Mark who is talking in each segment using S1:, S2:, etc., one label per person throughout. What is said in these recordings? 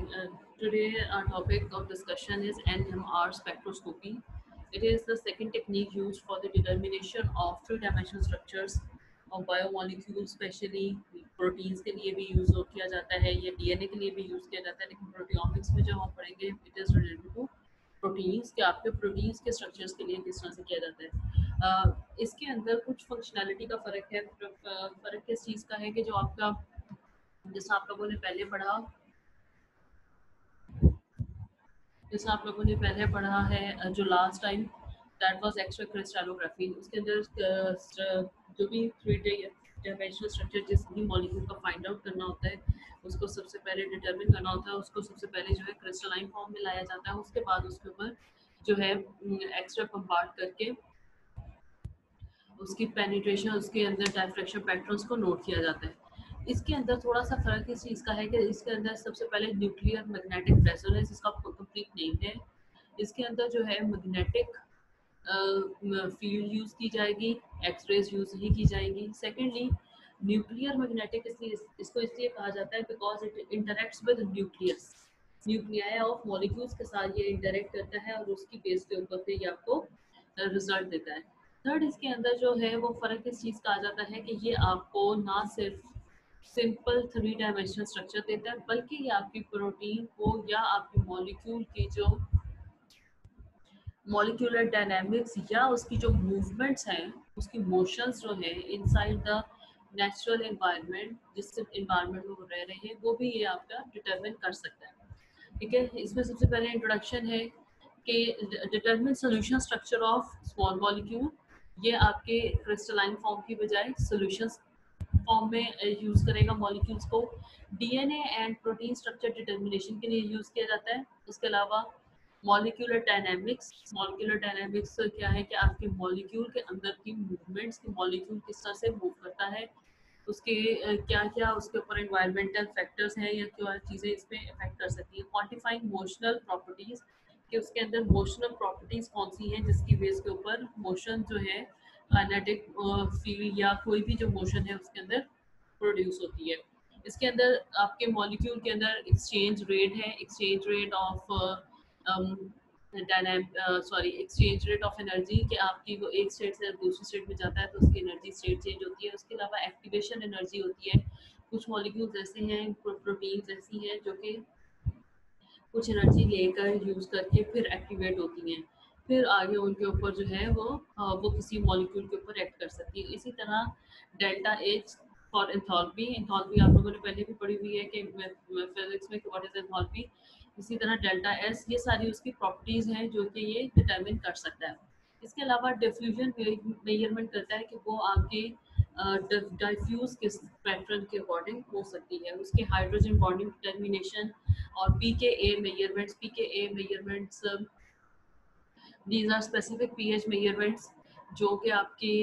S1: Today our topic of discussion is NMR spectroscopy. It is the second technique used for the determination of three-dimensional structures of biomolecules, specially proteins के लिए भी use किया जाता है, या DNA के लिए भी यूज़ किया जाता है, लेकिन प्रोटियोमिक्स में जो हम पढ़ेंगे it is related to proteins के आपके प्रोटीन्स के स्ट्रक्चर्स के लिए किस तरह से किया जाता है। इसके अंदर कुछ फंक्शनैलिटी का फ़र्क है। फ़र्क किस चीज़ का है कि जो आपका जैसा आप लोगों ने पहले पढ़ा जैसा आप लोगों ने पहले पढ़ा है जो last time that was X ray crystallography. उसके अंदर जो भी थ्री डायमेंशनल स्ट्रक्चर जिस भी मॉलिक्यूल का फाइंड आउट करना होता है उसको सबसे पहले डिटरमिन करना होता है। उसको सबसे पहले जो है क्रिस्टलाइन फॉर्म में लाया जाता है, उसके बाद उसके ऊपर जो है एक्सरे कंपार्ट करके उसकी पेनिट्रेशन, उसके अंदर डायफ्रैक्शन पैटर्न्स को नोट किया जाता है। इसके अंदर थोड़ा सा फ़र्क इस चीज़ का है कि इसके अंदर सबसे पहले न्यूक्लियर मैग्नेटिक रेजोनेंस इसका कंप्लीट नेम है। इसके अंदर जो है मैग्नेटिक फील्ड यूज़ की जाएगी, एक्सरेज यूज़ नहीं की जाएंगी। सेकेंडली न्यूक्लियर मैग्नेटिक इसको इसलिए कहा जाता है because it interacts with nucleus, nuclei of molecules के साथ ये इंटरेक्ट करता है और उसकी बेस के ऊपर से ये आपको रिजल्ट देता है। थर्ड इसके अंदर जो है वो फ़र्क इस चीज़ का आ जाता है कि ये आपको ना सिर्फ सिंपल थ्री डायमेंशनल स्ट्रक्चर देता है, बल्कि ये आपकी प्रोटीन को या आपकी मॉलिक्यूल की जो मॉलिक्यूलर डायनामिक्स या उसकी जो मूवमेंट्स हैं, उसकी मोशंस जो है इनसाइड द नेचुरल एनवायरनमेंट, जिस एनवायरनमेंट में वो रह रहे हैं, वो भी ये आपका डिटरमिन कर सकता है। ठीक है, इसमें सबसे पहले इंट्रोडक्शन है कि determine solution structure of small molecule. ये आपके क्रिस्टलाइन फॉर्म की बजाय सॉल्यूशन फॉर्म में यूज़ करेगा मॉलिक्यूल्स को। DNA and protein structure determination के लिए यूज़ किया जाता है। उसके अलावा मॉलिक्यूलर डायनामिक्स क्या है कि आपके मॉलिक्यूल के अंदर की मूवमेंट्स की मॉलिक्यूल किस तरह से मूव करता है, उसके क्या क्या उसके ऊपर इन्वायरमेंटल फैक्टर्स हैं या क्या चीज़ें इस पर इफेक्ट कर सकती है। क्वान्टिफाइंग मोशनल प्रॉपर्टीज़ कि उसके अंदर मोशनल प्रॉपर्टीज़ कौन सी हैं जिसकी बेस के ऊपर मोशन जो है काइनेटिक फील्ड या कोई भी जो मोशन है उसके अंदर प्रोड्यूस होती है। इसके अंदर आपके मॉलिक्यूल के अंदर एक्सचेंज रेट है, exchange rate of exchange rate of energy कि आपकी वो एक स्टेट से दूसरी स्टेट में जाता है तो उसकी एनर्जी स्टेट चेंज होती है। उसके अलावा एक्टिवेशन एनर्जी होती है। कुछ मॉलिक्यूल्स ऐसे हैं, प्रोटीन्स ऐसी हैं जो कि कुछ एनर्जी लेकर यूज़ करके फिर एक्टिवेट होती हैं, फिर आगे उनके ऊपर जो है वो किसी मॉलिक्यूल के ऊपर एक्ट कर सकती है। इसी तरह delta H for enthalpy, enthalpy आप लोगों ने पहले भी पढ़ी हुई है कि फिजिक्स में व्हाट इज एंथैल्पी। इसी तरह डेल्टा एस, ये सारी उसकी प्रॉपर्टीज़ हैं जो कि ये डिटरमिन कर सकता है। इसके अलावा डिफ्यूजन मेजरमेंट करता है कि वो आपके डाइफ्यूज के पैटर्न के अकॉर्डिंग हो सकती है। उसके हाइड्रोजन बॉन्डिंग डिटर्मिनेशन और pK measurements, these are specific pH measurements जो कि आपके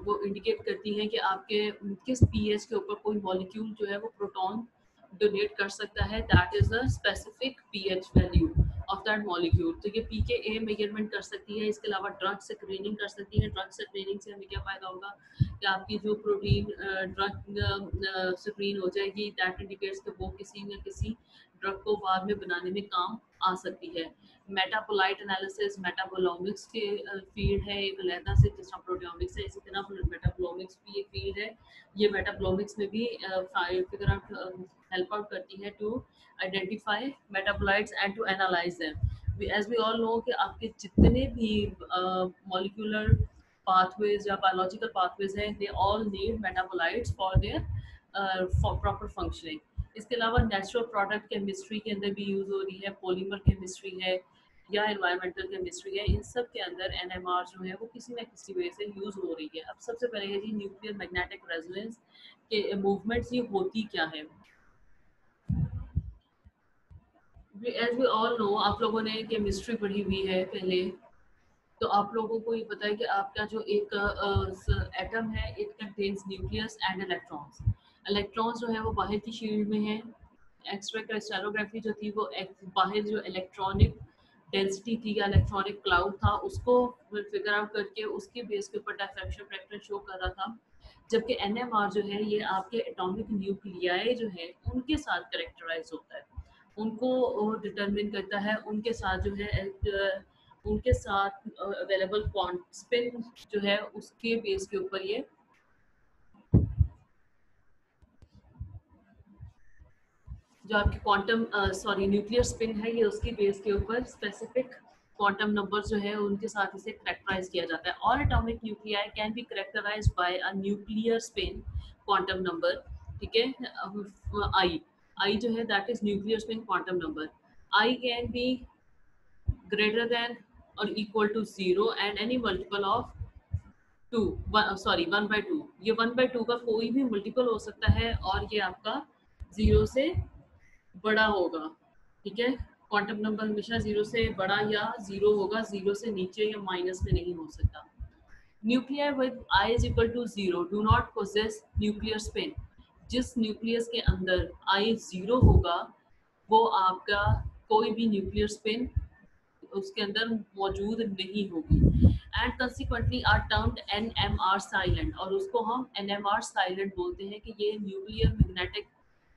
S1: वो इंडिकेट करती हैं कि आपके किस पीएच के ऊपर कोई मॉलिक्यूल जो है वो प्रोटॉन डोनेट कर सकता है। That is the specific pH value of that molecule. तो ये पीके मेजरमेंट कर सकती है। इसके अलावा ड्रग स्क्रीनिंग कर सकती है। ड्रग स्क्रीनिंग से हमें क्या फ़ायदा होगा कि आपकी जो प्रोटीन ड्रग स्क्रीन हो जाएगी, दैट इंडिकेट्स कि वो किसी न किसी ड्रग को बाद में बनाने में काम आ सकती है। मेटाबोलाइट एनालिसिस मेटाबोलॉमिक्स के फील्ड है एक अलहदा से, जिस तरह प्रोटियोमिक्स है इसी तरह मेटाबोलॉमिक्स भी एक फील्ड है। ये मेटाबोलॉमिक्स में भी फिगर आउट हेल्प आउट करती है to identify metabolites and to analyse them. As we all know कि आपके जितने भी मॉलिक्यूलर पाथवेज या बायोलॉजिकल पाथवेज हैं, they all need metabolites for their for proper functioning. इसके अलावा नेचुरल प्रोडक्ट केमिस्ट्री के अंदर भी यूज़ हो रही है, पॉलीमर केमिस्ट्री है या एनवायरमेंटल केमिस्ट्री है। इन सब के अंदर एनएमआर जो है वो किसी न किसी वे से यूज़ हो रही है। अब सबसे पहले है जी न्यूक्लियर मैग्नेटिक रेजोनेंस के मूवमेंट्स, ये होती क्या है। एज वी ऑल नो, आप लोगों ने केमिस्ट्री पढ़ी हुई है पहले, तो आप लोगों को ये पता है कि आपका जो एक एटम है it contains nucleus and electrons. Electrons जो है वो बाहर की शील्ड में है। एक्सरे क्रिस्टलोग्राफी जो थी वो बाहर जो इलेक्ट्रॉनिक डेंसिटी थी या इलेक्ट्रॉनिक क्लाउड था उसको फिगर आउट करके उसके बेस के ऊपर डिफ्रैक्शन फैक्टर शो कर रहा था। जबकि एनएमआर जो है ये आपके एटॉमिक न्यूक्लियाई जो है उनके साथ करेक्टराइज होता है। उनको डिटरमिन करता है, उनके साथ जो है उनके साथ अवेलेबल स्पिन जो है उसके बेस के ऊपर ये जो आपकी क्वांटम न्यूक्लियर स्पिन है, ये उसकी बेस के ऊपर स्पेसिफिक क्वांटम नंबर जो है उनके साथ इसे करेक्टराइज किया जाता है। All atomic nuclei can be characterised by a nuclear spin quantum number. ठीक है, आई आई जो है that is nuclear spin quantum number. I can be greater than और equal to zero and any multiple of two, one by two. ये one by two का कोई भी multiple हो सकता है और ये आपका जीरो से बड़ा होगा। ठीक है, क्वांटम नंबर हमेशा जीरो से बड़ा या जीरो होगा, जीरो से नीचे या माइनस में नहीं हो सकता। Nuclear with I is equal to zero do not possess nuclear spin. जिस न्यूक्लियस के अंदर आई जीरो होगा वो आपका कोई भी न्यूक्लियर स्पिन उसके अंदर मौजूद नहीं होगी। And consequently are termed NMR silent, और उसको हम NMR साइलेंट बोलते हैं कि ये न्यूक्लियर मैग्नेटिक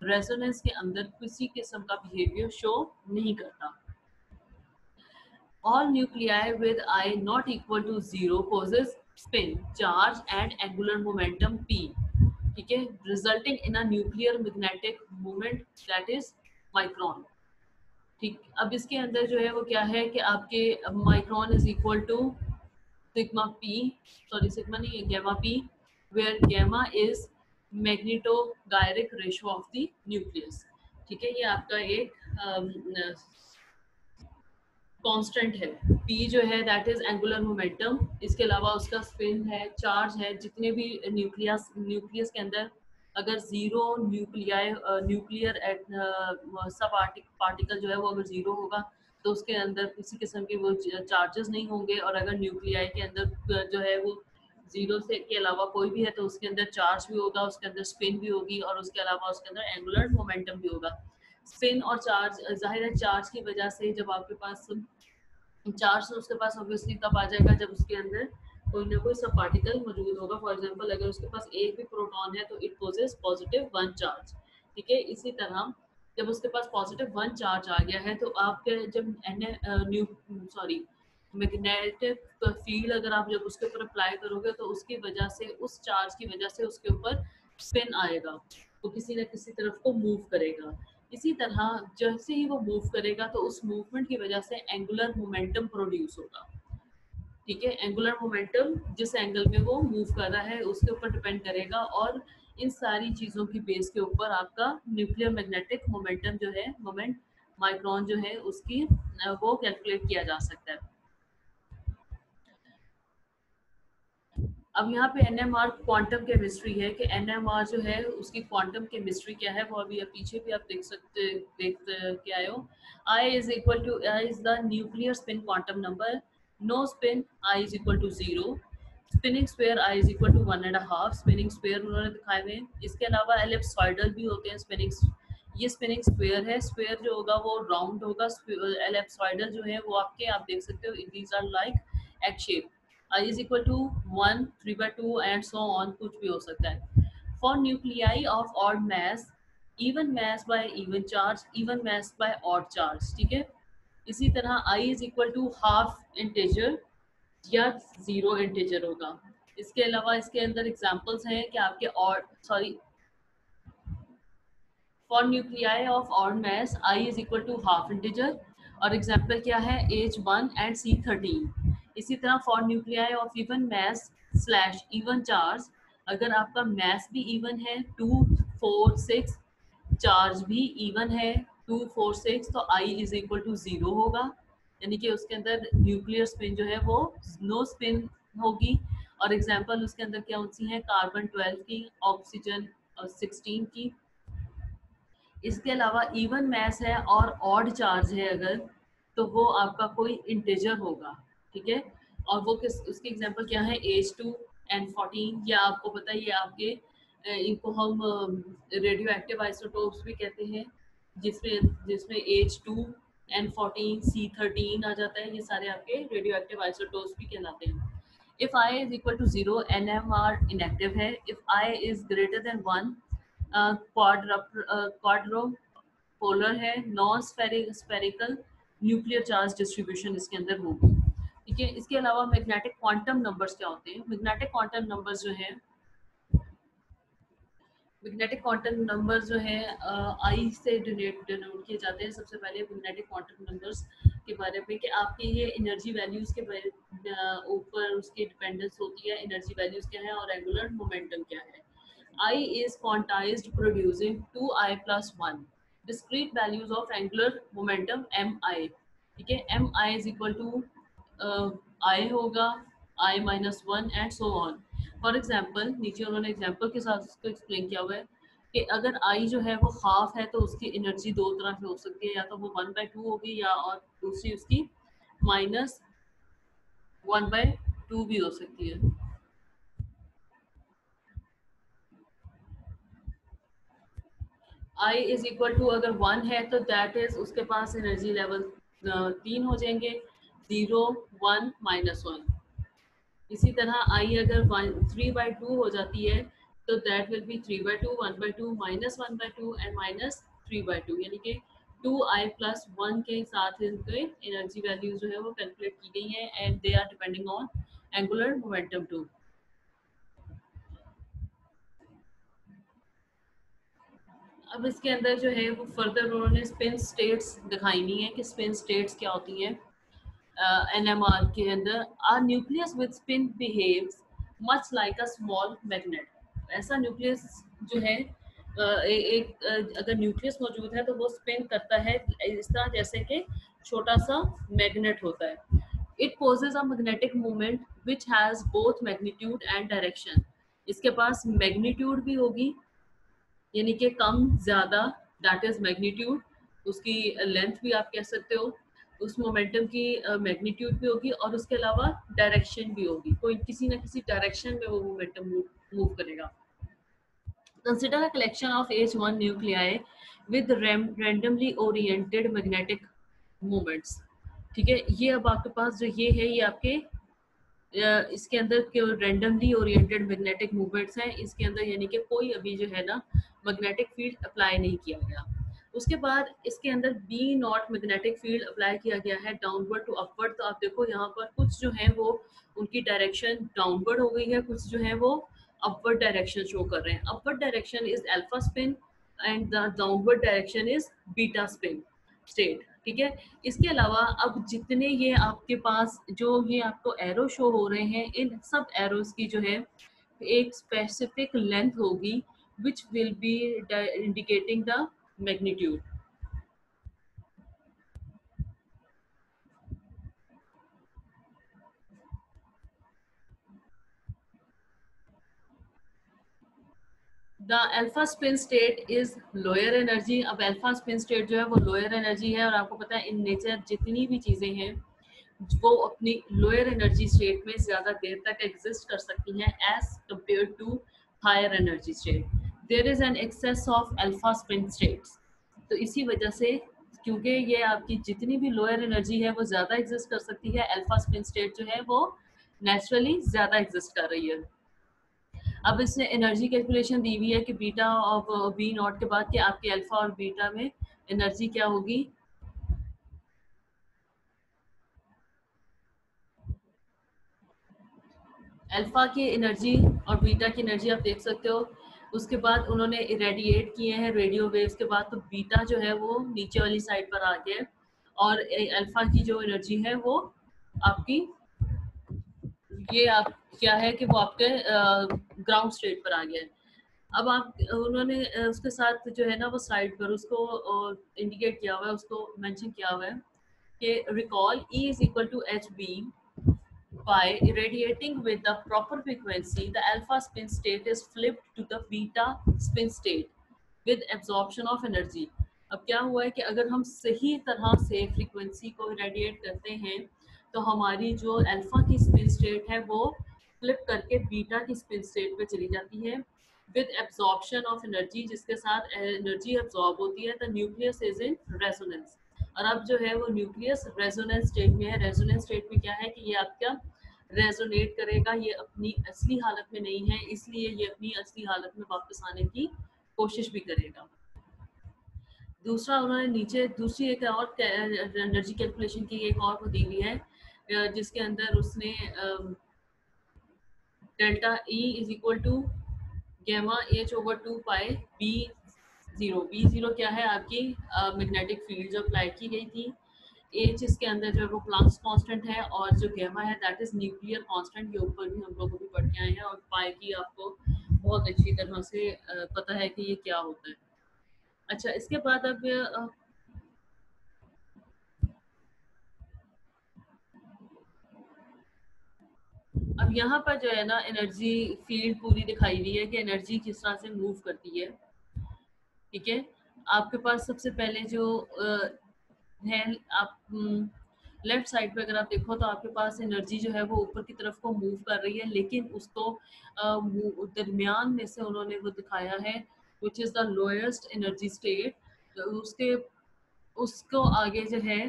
S1: रेजोनेंस के अंदर किसी किस्म का बिहेवियर शो नहीं करता। All nuclei with I not equal to zero possess spin, charge and angular momentum p. ठीक है, resulting in a nuclear magnetic moment that is micron। ठीक, अब इसके अंदर जो है वो क्या है कि आपके micron is equal to sigma P, sigma नहीं, gamma P, where gamma is magnetogyric ratio of the nucleus. ठीक है, ये आपका एक कांस्टेंट है। p जो है दैट इज एंगुलर मोमेंटम, इसके अलावा उसका स्पिन है, चार्ज है। जितने भी न्यूक्लियस के अंदर अगर जीरो न्यूक्लियर सब पार्टिकल जो है वो अगर जीरो होगा तो उसके अंदर किसी किस्म के वो चार्जेस नहीं होंगे, और अगर न्यूक्लियाई के अंदर जो है वो जीरो से के अलावा कोई भी है तो उसके अंदर चार्ज भी होगा, उसके अंदर स्पिन भी होगी, और उसके अलावा उसके अंदर एंगुलर मोमेंटम भी होगा। स्पिन और चार्ज, जाहिर है चार्ज की वजह से जब आपके पास चार्ज तो उसके पास ऑब्वियसली तब आ जाएगा जब उसके अंदर कोई ना कोई सब पार्टिकल मौजूद होगा। फॉर एग्जांपल अगर उसके पास एक भी प्रोटॉन है तो it possess positive one charge. ठीक है, इसी तरह जब उसके पास पॉजिटिव वन चार्ज आ गया है तो आपके जब मैग्नेटिक फील्ड अगर आप जब उसके ऊपर अप्लाई करोगे तो उसकी वजह से, उस चार्ज की वजह से उसके ऊपर स्पिन आएगा, तो किसी न किसी तरफ को मूव करेगा। इसी तरह जैसे ही वो मूव करेगा तो उस मूवमेंट की वजह से एंगुलर मोमेंटम प्रोड्यूस होगा। ठीक है, एंगुलर मोमेंटम जिस एंगल में वो मूव कर रहा है उसके ऊपर डिपेंड करेगा, और इन सारी चीज़ों की बेस के ऊपर आपका न्यूक्लियर मैग्नेटिक मोमेंटम जो है, मोमेंट माइक्रोन जो है उसकी वो कैलकुलेट किया जा सकता है। अब यहाँ पे NMR क्वांटम केमिस्ट्री है कि NMR जो है उसकी क्वांटम केमिस्ट्री क्या है, वो अभी पीछे भी आप देख के आए हो। I is equal to, I is the nuclear spin quantum number, no spin I is equal to zero, spinning square I is equal to 1.5, spinning square उन्होंने दिखाए हुए। इसके अलावा एलिप्सॉइडल भी होते हैं स्पिनिंग, ये स्पिनिंग स्क्वायर है, स्क्वायर जो होगा वो राउंड होगा, एलिप्सॉइडल जो है वो आपके, आप देख सकते हो these are like egg shape. I is equal to 1, 3/2 and so on, कुछ भी हो सकता है। For nuclei of odd mass, even mass by even charge, even mass by odd charge। ठीक है, इसी तरह I is equal to half integer या जीरो इंटीजर होगा। इसके अलावा इसके अंदर एग्जांपल्स हैं कि आपके odd for nuclei of odd mass I is equal to half integer, और एग्जाम्पल क्या है H1 एंड C13। इसी तरह for nuclei of even mass slash even charge, अगर आपका मास भी इवन है 2, 4, 6, चार्ज भी इवन है 2, 4, 6, तो I is equal to zero होगा, यानी कि उसके अंदर न्यूक्लियर स्पिन जो है वो नो स्पिन होगी। और एग्जाम्पल उसके अंदर क्या सी है, कार्बन 12 की, ऑक्सीजन 16 की। इसके अलावा इवन मास है और ऑड चार्ज है अगर, तो वो आपका कोई इंटीजर होगा। ठीक है, और वो किस, उसके एग्जांपल क्या है H2 N14, या आपको पता है ये आपके इनको हम रेडियो एक्टिव आइसोटोप्स भी कहते हैं, जिसमें जिसमें H2 N14 C13 आ जाता है, ये सारे आपके रेडियो एक्टिव आइसोटोप्स भी कहलाते हैं। If I is equal to 0, NMR inactive है। If I is greater than 1, quadrupolar है, non spherical nuclear charge distribution इसके अंदर होगी। ठीक है, इसके अलावा मैग्नेटिक क्वांटम नंबर्स क्या होते हैं? मैग्नेटिक क्वांटम नंबर्स जो है, मैग्नेटिक क्वांटम नंबर जो है आई से डिनोट किए जाते हैं। सबसे पहले मैग्नेटिक क्वांटम नंबर्स के बारे में कि आपके ये एनर्जी वैल्यूज के ऊपर उसकी डिपेंडेंस होती है, एनर्जी वैल्यूज क्या है और एंगुलर मोमेंटम क्या है। I is quantized producing 2i plus 1 discrete values of angular momentum mi। ठीक है, mi is equal to I होगा, I minus 1 and so on। For example नीचे उन्होंने एग्जाम्पल के साथ उसको एक्सप्लेन किया हुआ है कि अगर आई जो है वो हाफ है तो उसकी एनर्जी दो तरह से हो सकती है, या तो वो 1/2 होगी या और दूसरी उसकी -1/2 भी हो सकती है। आई इज इक्वल टू अगर 1 है तो दैट इज उसके पास एनर्जी लेवल 3 हो जाएंगे, 0 1 -1। इसी तरह आई अगर 3/2 हो जाती है तो दैट विल बी 3/2 1/2 -1/2 एंड -3/2, यानी कि 2i plus 1 के साथ इनके एनर्जी वैल्यूज जो है वो कैलकुलेट की गई है and they are depending on angular momentum too. अब इसके अंदर जो है वो फर्दर उन्होंने स्पिन स्टेट्स दिखाई नहीं है कि स्पिन स्टेट्स क्या होती हैं। NMR के अंदर a nucleus with spin behaves much like a small magnet। ऐसा न्यूक्लियस जो है अगर न्यूक्लियस मौजूद है तो वो स्पिन करता है इस तरह जैसे कि छोटा सा मैग्नेट होता है। It possess a magnetic moment which has both magnitude and direction. इसके पास मैग्नीट्यूड भी होगी, यानी कि कम ज़्यादा, दैट इज मैग्नीट्यूड, उसकी लेंथ भी आप कह सकते हो। उस मोमेंटम की मैग्नीट्यूड भी होगी और उसके अलावा डायरेक्शन भी होगी, कोई किसी ना किसी डायरेक्शन में वो मोमेंटम मूव करेगा। Consider a collection of H1 nuclei with randomly oriented magnetic moments. ठीक है, ये अब आपके पास जो ये है ये आपके इसके अंदर के रैंडमली ओरिएंटेड मैग्नेटिक मूवमेंट्स हैं इसके अंदर, यानी कि कोई अभी जो है ना मैग्नेटिक फील्ड अप्लाई नहीं किया गया। उसके बाद इसके अंदर B naught magnetic field apply किया गया है डाउनवर्ड टू अपवर्ड। तो आप देखो यहाँ पर कुछ जो है वो उनकी डायरेक्शन डाउनवर्ड हो गई है, कुछ जो है वो अपवर्ड डायरेक्शन शो कर रहे हैं। Upward direction is alpha spin and the downward direction is beta spin state. ठीक है, इसके अलावा अब जितने ये आपके पास जो ये आपको एरो शो हो रहे हैं, इन सब एरोज की जो है एक स्पेसिफिक लेंथ होगी which will be indicating the magnitude. The alpha spin state is lower energy. अब अल्फा स्पिन स्टेट जो है वो लोअर एनर्जी है और आपको पता है इन नेचर जितनी भी चीज़ें हैं वो अपनी लोअर एनर्जी स्टेट में ज़्यादा देर तक एग्जिस्ट कर सकती हैं as compare to higher energy state. There is an excess of alpha spin states. तो इसी वजह से क्योंकि ये आपकी जितनी भी लोअर एनर्जी है वो ज़्यादा एग्जिस्ट कर सकती है, अल्फा स्पिन स्टेट जो है वो नेचुरली ज़्यादा एग्जिस्ट कर रही है। अब इसने एनर्जी कैलकुलेशन दी हुई है कि बीटा ऑफ बी नॉट के बाद कि आपके अल्फा और बीटा में एनर्जी क्या होगी। अल्फा की एनर्जी और बीटा की एनर्जी आप देख सकते हो। उसके बाद उन्होंने इरेडिएट किए हैं रेडियो वेव्स के बाद, तो बीटा जो है वो नीचे वाली साइड पर आ गया और अल्फा की जो एनर्जी है वो आपकी ये आप क्या है कि वो आपके ग्राउंड स्टेट पर आ गया है। अब आप उन्होंने उसके साथ जो है ना वो साइड पर उसको इंडिकेट किया हुआ है, उसको मेंशन किया हुआ है कि recall E is equal to HB by irradiating with the proper frequency the alpha spin state is flipped to the beta spin state with absorption of energy। अब क्या हुआ है कि अगर हम सही तरह से फ्रीक्वेंसी को इरेडिएट करते हैं तो हमारी जो अल्फा की स्पिन स्टेट है वो फ्लिप करके बीटा की स्पिन स्टेट पे चली जाती है विद एब्जॉर्प्शन ऑफ एनर्जी, जिसके साथ एनर्जी एब्जॉर्ब होती है। The nucleus is in resonance. और अब जो है वो न्यूक्लियस रेजोनेंस स्टेट में है। रेजोनेंस स्टेट में क्या है कि ये आपका रेजोनेट करेगा, ये अपनी असली हालत में नहीं है, इसलिए ये अपनी असली हालत में वापस आने की कोशिश भी करेगा। दूसरा उन्होंने नीचे दूसरी एक और एनर्जी कैलकुलेशन की एक और वो दी हुई है, जिसके अंदर उसने delta E is equal to gamma h over 2 pi B zero. B zero क्या है, आपकी मैग्नेटिक फील्ड जो अप्लाई की गई थी। एच इसके अंदर जो है वो प्लैंक्स कांस्टेंट है, और जो गैमा है दैट इज न्यूक्लियर कांस्टेंट। ये ऊपर भी हम लोग भी पढ़ के आए हैं, और पाई की आपको बहुत अच्छी तरह से पता है कि ये क्या होता है। अच्छा, इसके बाद अब यहाँ पर जो है ना एनर्जी फील्ड पूरी दिखाई हुई है कि एनर्जी किस तरह से मूव करती है। ठीक है, आपके पास सबसे पहले जो है, आप लेफ्ट साइड पे अगर आप देखो तो आपके पास एनर्जी जो है वो ऊपर की तरफ को मूव कर रही है, लेकिन उसको दरमियान में से उन्होंने वो दिखाया है which is the lowest energy state. उसके उसको आगे जो है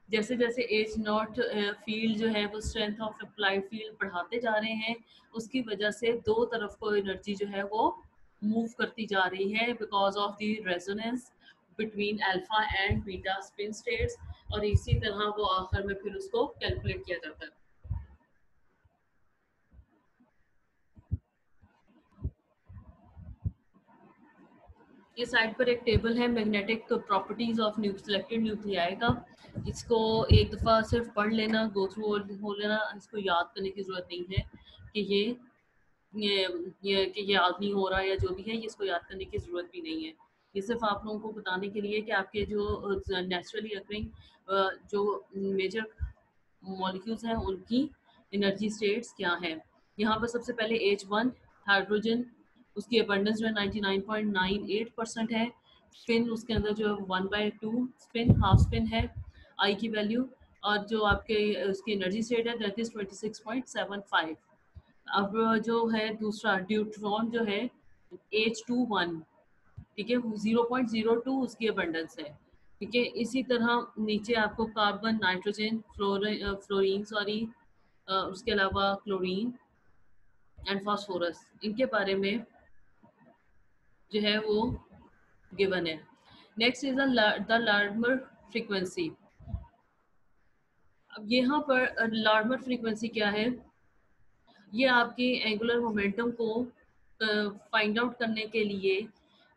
S1: जैसे जैसे एच नॉट फील्ड जो है वो स्ट्रेंथ ऑफ अप्लाइड फील्ड बढ़ाते जा रहे हैं, उसकी वजह से दो तरफ को एनर्जी जो है वो मूव करती जा रही है because of the resonance between alpha and beta spin states. और इसी तरह वो आखिर में फिर उसको कैलकुलेट किया जाता है। ये साइड पर एक टेबल है magnetic properties of selected nuclei का। इसको एक दफ़ा सिर्फ पढ़ लेना, गो थ्रू हो लेना, इसको याद करने की ज़रूरत नहीं है कि ये कि ये याद नहीं हो रहा या जो भी है, ये इसको याद करने की ज़रूरत भी नहीं है। ये सिर्फ आप लोगों को बताने के लिए कि आपके जो नेचुरली अकरिंग जो मेजर मॉलिक्यूल्स हैं उनकी एनर्जी स्टेट्स क्या हैं। यहाँ पर सबसे पहले H1 हाइड्रोजन, उसकी अबंडेंस जो है 99.98% है। स्पिन उसके अंदर जो है 1/2 स्पिन, हाफ स्पिन है आई की वैल्यू। और जो आपके उसकी एनर्जी स्टेट है दैट इज 26.75। अब जो है दूसरा ड्यूट्रॉन जो है H21, ठीक है, 0.02 उसकी अबंडेंस है। ठीक है, इसी तरह नीचे आपको कार्बन, नाइट्रोजन, फ्लोरीन सॉरी, उसके अलावा क्लोरीन एंड फास्फोरस, इनके बारे में जो है वो गिवन है। Next is the Larmor frequency. अब यहाँ पर लार्मर फ्रीक्वेंसी क्या है, ये आपकी एंगुलर मोमेंटम को फाइंड आउट करने के लिए,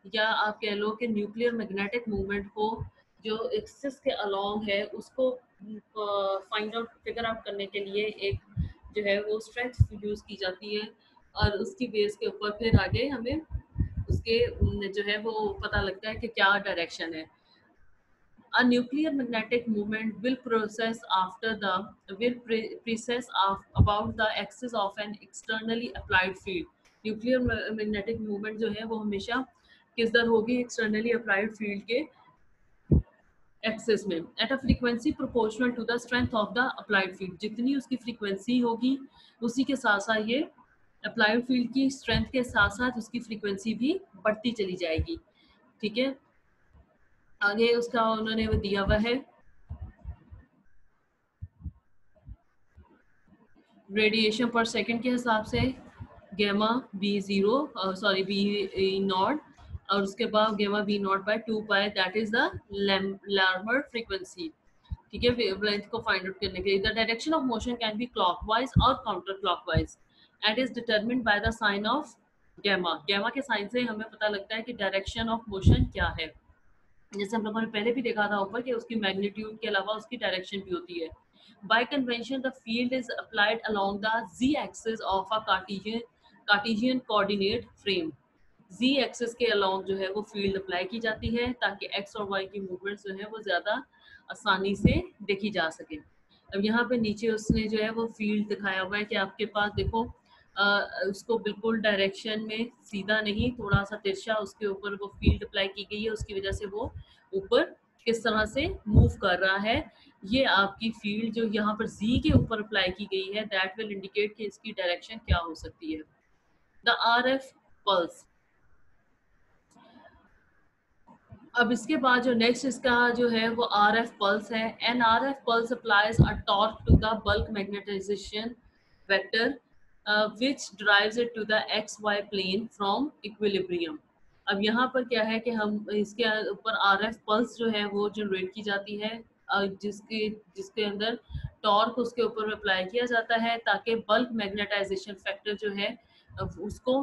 S1: या आप कह लो कि न्यूक्लियर मैग्नेटिक मूवमेंट को जो एक्सिस के अलोंग है उसको फाइंड आउट फिगर आउट करने के लिए एक जो है वो स्ट्रेंथ यूज़ की जाती है, और उसकी बेस के ऊपर फिर आगे हमें उसके जो है वो पता लगता है कि क्या डायरेक्शन है। A nuclear magnetic movement will process after the will precess of about the axis of an externally applied field. Nuclear magnetic movement जो है वो हमेशा किस दर होगी, एक्सटर्नली अप्लाइड फील्ड के एक्सेस में, at a frequency proportional to the strength of the applied field. जितनी उसकी फ्रीक्वेंसी होगी उसी के साथ साथ ये अप्लाइड फील्ड की स्ट्रेंथ के साथ साथ उसकी फ्रीक्वेंसी भी बढ़ती चली जाएगी। ठीक है, आगे उसका उन्होंने वो दिया हुआ है रेडिएशन पर सेकंड के हिसाब से, gamma B zero sorry B nought, और उसके बाद gamma B nought by 2 pi that is the Larmor frequency. ठीक है, वेवलेंथ को फाइंड आउट करने के लिए the direction of motion can be clockwise और counter clockwise and is determined by the sign of gamma. Gamma के sign से हमें पता लगता है कि डायरेक्शन ऑफ मोशन क्या है। जैसे हम लोगों ने पहले भी देखा था ऊपर कि उसकी मैग्नीट्यूड के अलावा उसकी डायरेक्शन भी होती है। By convention, the field is applied along the z-axis of a Cartesian coordinate frame. Z axis के along जो है वो फील्ड अप्लाई की जाती है ताकि x और y की मूवमेंट जो है वो ज़्यादा आसानी से देखी जा सके। अब यहाँ पे नीचे उसने जो है वो फील्ड दिखाया हुआ है कि आपके पास देखो उसको बिल्कुल डायरेक्शन में सीधा नहीं, थोड़ा सा तिरछा उसके ऊपर वो फील्ड अप्लाई की गई है, उसकी वजह से वो ऊपर किस तरह से मूव कर रहा है। ये आपकी फील्ड जो यहाँ पर जी के ऊपर अप्लाई की गई है दैट विल इंडिकेट कि इसकी डायरेक्शन क्या हो सकती है। The RF pulse. अब इसके बाद जो नेक्स्ट इसका जो है वो RF पल्स है। An RF pulse applies a torque to the bulk magnetization vector which drives it to the XY plane from equilibrium. अब यहाँ पर क्या है कि हम इसके ऊपर आरएफ पल्स जो है वो जनरेट की जाती है, जिसके जिसके अंदर टॉर्क उसके ऊपर अप्लाई किया जाता है ताकि बल्क मैग्नेटाइजेशन फैक्टर जो है उसको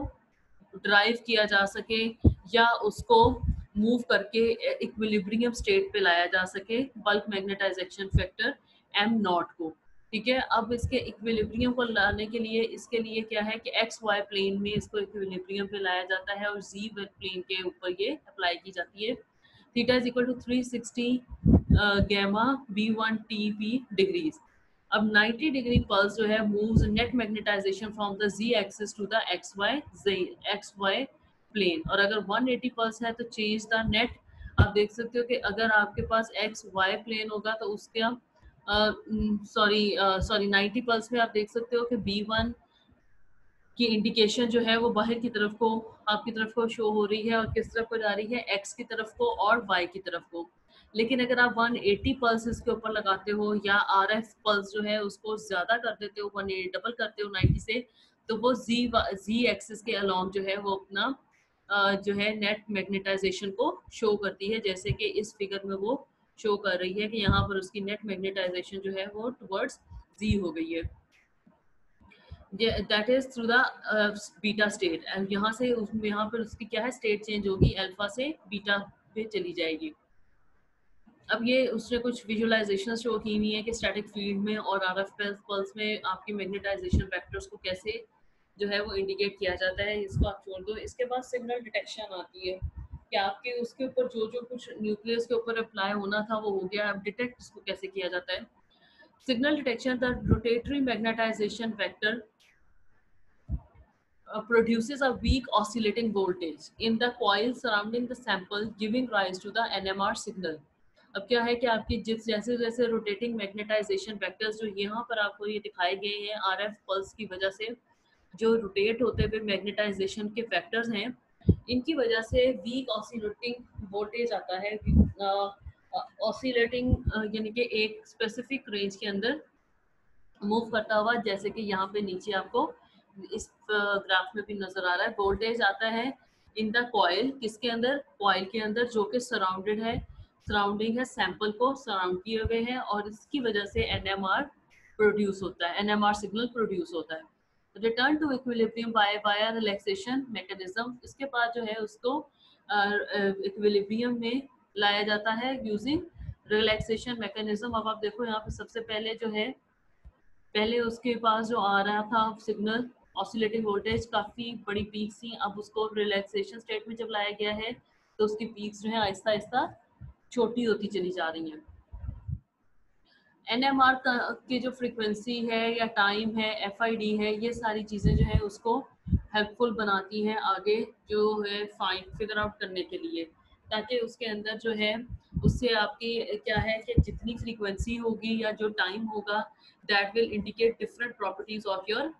S1: ड्राइव किया जा सके या उसको मूव करके इक्विलिब्रियम स्टेट पे लाया जा सके, bulk magnetization factor M naught को। ठीक है, अब इसके इक्विलिब्रियम को लाने के लिए इसके लिए क्या है कि एक्स वाई प्लेन में इसको इक्विलिब्रियम पे लाया जाता है और जी प्लेन के ऊपर ये अप्लाई की जाती है। Theta is equal to 360 gamma b1 tp degrees. अब 90 डिग्री पल्स जो है moves net magnetization from the z axis to the xy plane, और अगर 180 पल्स है तो चेंज द नेट। आप देख सकते हो कि अगर आपके पास एक्स वाई प्लेन होगा तो उसका सॉरी 90 पल्स में आप देख सकते हो कि B1 की इंडिकेशन जो है वो बाहर की तरफ को, आपकी तरफ को शो हो रही है, और किस तरफ को जा रही है, एक्स की तरफ को और वाई की तरफ को। लेकिन अगर आप 180 पल्स इसके ऊपर लगाते हो या आरएफ पल्स जो है उसको ज्यादा कर देते हो, 180 डबल करते हो 90 से, तो वो जी एक्सिस के अलोंग जो है वो अपना जो है नेट मैग्नेटाइजेशन को शो करती है, जैसे कि इस फिगर में वो शो कर रही है कि यहाँ पर उसकी नेट मैग्नेटाइजेशन जो है वो टुवर्ड्स जी हो गई है। That is through the beta state, and यहाँ से यहाँ पर उसकी क्या है, स्टेट चेंज होगी, अल्फा से बीटा पे चली जाएगी। अब ये उसने कुछ विजुअलाइजेशन शो की हुई है कि स्टैटिक फील्ड में और आरएफ पल्स में आपके मैग्नेटाइजेशन वेक्टर्स को कैसे जो है वो इंडिकेट किया जाता है। इसको आप छोड़ दो। इसके बाद सिग्नल डिटेक्शन आती है कि आपके उसके ऊपर जो जो कुछ न्यूक्लियस के ऊपर अप्लाई होना था वो हो गया। अब डिटेक्ट इसको कैसे किया जाता है। Signal detection, the rotatory magnetization vector produces a weak oscillating voltage in the coil surrounding the sample, giving rise to the NMR signal. अब क्या है कि आपकी जिस जैसे जैसे रोटेटिंग मैग्नेटाइजेशन वेक्टर्स जो यहाँ पर आपको ये दिखाए गए हैं आरएफ पल्स की वजह से, जो रोटेट होते हुए मैग्नेटाइजेशन के फैक्टर्स हैं, इनकी वजह से वीक ऑसिलेटिंग वोल्टेज आता है। ऑसिलेटिंग यानी कि एक स्पेसिफिक रेंज के अंदर मूव करता हुआ, जैसे कि यहाँ पे नीचे आपको इस ग्राफ में भी नजर आ रहा है। वोल्टेज आता है इन द कॉइल, किसके अंदर, कॉइल के अंदर, जो कि सराउंडेड है, सराउंडिंग है, सैंपल को सराउंड किए हुए हैं, और इसकी वजह से एनएमआर प्रोड्यूस होता है, एनएमआर सिग्नल प्रोड्यूस होता है। Return to equilibrium by relaxation mechanism, इसके बाद जो है उसको इक्विलिब्रियम में लाया जाता है यूजिंग रिलैक्सेशन मैकेनिज्म। अब आप देखो यहाँ पे सबसे पहले जो है, पहले उसके पास जो आ रहा था सिग्नल ऑसिलेटिंग वोल्टेज काफ़ी बड़ी पीक्स थी, अब उसको रिलैक्सेशन स्टेट में जब लाया गया है तो उसकी पीक्स जो है आहिस्ता आहिस्ता छोटी होती चली जा रही हैं। एनएमआर की जो फ्रीक्वेंसी है या टाइम है, एफआईडी है, ये सारी चीज़ें जो है उसको हेल्पफुल बनाती हैं आगे जो है फाइंड फिगर आउट करने के लिए, ताकि उसके अंदर जो है उससे आपकी क्या है कि जितनी फ्रीक्वेंसी होगी या जो टाइम होगा, that will indicate different properties of your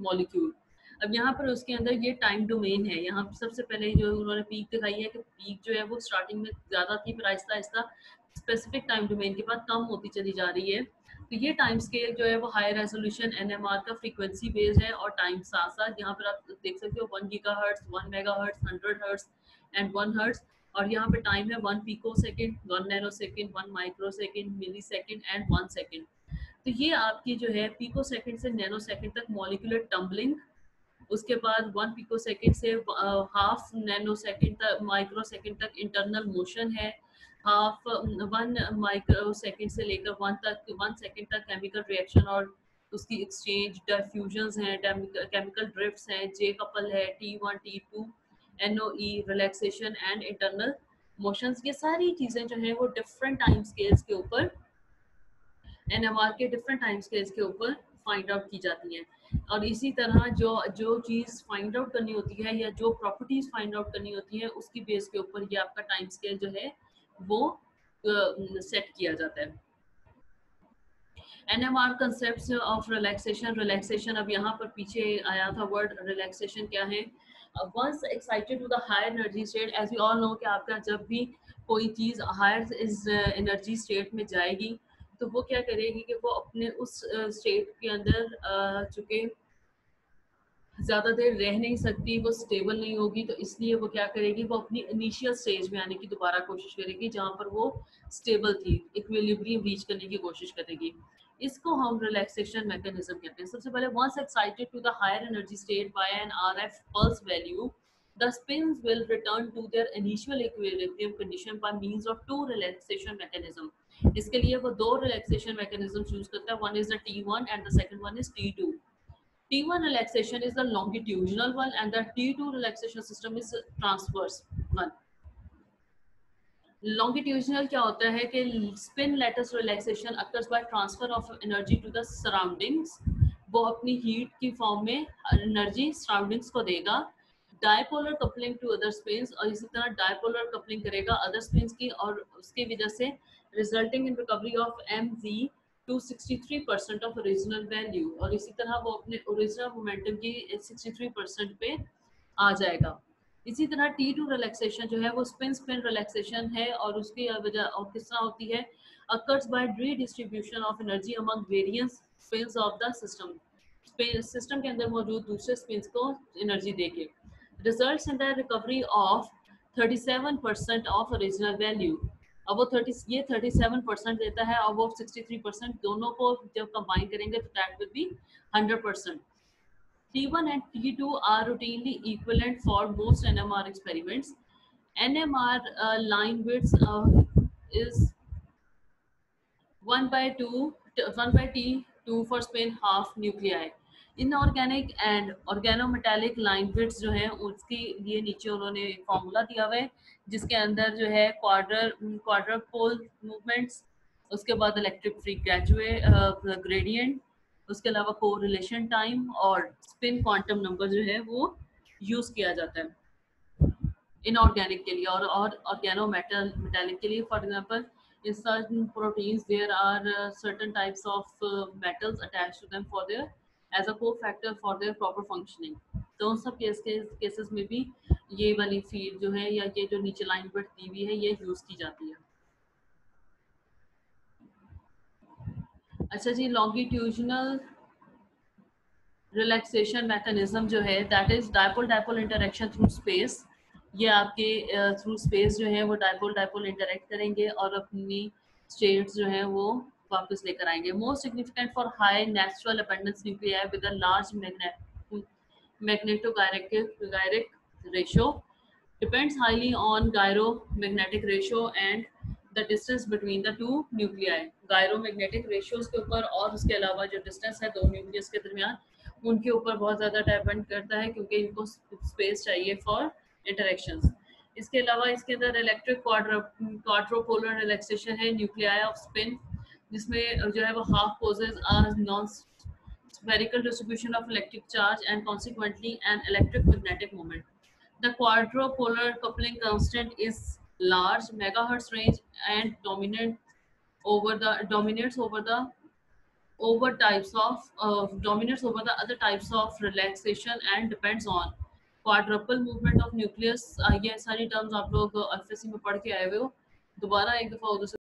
S1: molecule. अब यहाँ पर उसके अंदर ये टाइम डोमेन है। यहाँ सबसे पहले जो उन्होंने पीक दिखाई है कि पीक जो है वो स्टार्टिंग में ज़्यादा थी, फिर Aahista Aahista specific time domain के बाद कम होती चली जा रही है। तो ये टाइम स्केल जो है वो हाई रेजोल्यूशन एनएमआर का फ्रीक्वेंसी बेस्ड है, और टाइम साथ साथ यहाँ पर आप देख सकते हो 1 gigahertz, 1 megahertz, 100 hertz and 1 hertz, और यहाँ पे टाइम है 1 picosecond, 1 nanosecond, 1 microsecond, millisecond and 1 second. तो ये आपकी जो है पिको सेकेंड से नैनो सेकेंड तक मॉलिक्यूलर टम्बलिंग, उसके बाद 1 पिको सेकेंड से हाफ नैनो सेकेंड तक, माइक्रो सेकेंड तक इंटरनल मोशन है, हाफ 1 माइक्रो सेकेंड से लेकर 1 सेकेंड तक केमिकल रिएक्शन और उसकी एक्सचेंज, डिफ्यूजन्स हैं, केमिकल ड्रिफ्ट्स हैं, जे कपल है, T1 T2 NOE, relaxation and internal motions. ये सारी चीज़ें जो हैं वो डिफरेंट टाइम स्केल्स के ऊपर, एनएमआर के डिफरेंट टाइम स्केल्स के ऊपर फाइंड आउट की जाती हैं। और इसी तरह जो जो चीज़ फाइंड आउट करनी होती है या जो प्रॉपर्टीज फाइंड आउट करनी होती है, उसकी बेस के ऊपर ये आपका टाइम स्केल जो है वो सेट किया जाता है। NMR concept of relaxation, relaxation अब यहाँ पर पीछे आया था वर्ड, रिलैक्सेशन क्या है। Once excited to the higher energy state, as we all know कि आपका जब भी कोई चीज़ हायर इस एनर्जी स्टेट में जाएगी तो वो क्या करेगी कि वो अपने उस स्टेट के अंदर चूँकि ज़्यादा देर रह नहीं सकती, वो स्टेबल नहीं होगी, तो इसलिए वो क्या करेगी, वो अपनी इनिशियल स्टेज में आने की दोबारा कोशिश करेगी जहाँ पर वो स्टेबल थी, इक्विलिब्रियम रीच करने की कोशिश करेगी। इसको हम रिलैक्सेशन मैकेनिज्म कहते हैं। सबसे पहले once excited to the higher energy state by an RF pulse value, the spins will return to their initial equilibrium condition by means of two relaxation mechanism. इसके लिए वो दो relaxation mechanism यूज करता है, one is the T1 and the second one is T2. T1 relaxation is the longitudinal one and the T2 relaxation system is transverse one. Longitudinal क्या होता है कि spin lattice relaxation occurs by transfer of energy to the surroundings. वो अपनी heat की form में energy surroundings को देगा. Dipolar coupling to other spins और इसी तरह dipolar coupling करेगा other spins की और उसकी वजह से resulting in recovery of mv to 63% of original value और इसी तरह वो अपने original momentum की 63% पे आ जाएगा। इसी तरह T2 रिलैक्सेशन जो है वो स्पिन स्पिन रिलैक्सेशन है और उसकी वजह और किस तरह होती है, occurs by redistribution of energy among various spins of the system. System के अंदर मौजूद दूसरे स्पिन्स को एनर्जी देके results in the recovery of 37% of original value. अब वो 37% देता है और वो 63% दोनों को जब कंबाइन करेंगे तो that will be 100%. T1 and T2 are routinely equivalent for most NMR experiments. NMR line width is 1 by T2 for spin half nuclei. Inorganic and organometallic line widths जो है उसके लिए नीचे उन्होंने एक फॉर्मूला दिया हुआ है जिसके अंदर जो है क्वाड्रपोल मूवमेंट्स, उसके बाद इलेक्ट्रिक फ्री ग्रेडियंट, उसके अलावा कोरिलेशन टाइम और स्पिन क्वांटम नंबर जो है वो यूज किया जाता है इनऑर्गेनिक के लिए और ऑर्गेनो मेटालिक के लिए. For example in certain proteins there are certain types of metals attached to them for their as a cofactor for their proper functioning. तो उन सब केसेस में भी ये वाली फीड जो है या ये जो नीचे लाइन पर दी हुई है ये यूज की जाती है. अच्छा जी, लॉन्गिट्यूजनल रिलैक्सेशन मैकेनिज्म जो है that is dipole dipole interaction through space. ये आपके थ्रू स्पेस जो है वो डायपोल डायपोल इंटरेक्ट करेंगे और अपनी स्टेट्स जो है वो वापस लेकर आएंगे. Most significant for high natural abundance nuclei with a large magnetogyric ratio depends highly on gyromagnetic ratio and the distance between the two nuclei. gyromagnetic ratios के ऊपर और उसके अलावा जो डिस्टेंस है दो न्यूक्लियस के दरमियान उनके ऊपर बहुत ज़्यादा डिपेंड करता है क्योंकि इनको स्पेस चाहिए फॉर इंटरेक्शंस. इसके अलावा इसके अंदर इलेक्ट्रिक क्वाड्रोपोलर रिलैक्सेशन है न्यूक्लियाई ऑफ स्पिन जिसमें जो है वो half possess are non spherical distribution of electric charge and consequently an electric magnetic moment. The quadrupolar coupling constant is large megahertz range and dominates over the other types of relaxation and depends on quadruple movement of nucleus. ये सारी terms आप लोग FSc में पढ़ के आए हुए हो, दोबारा एक दफा उधर से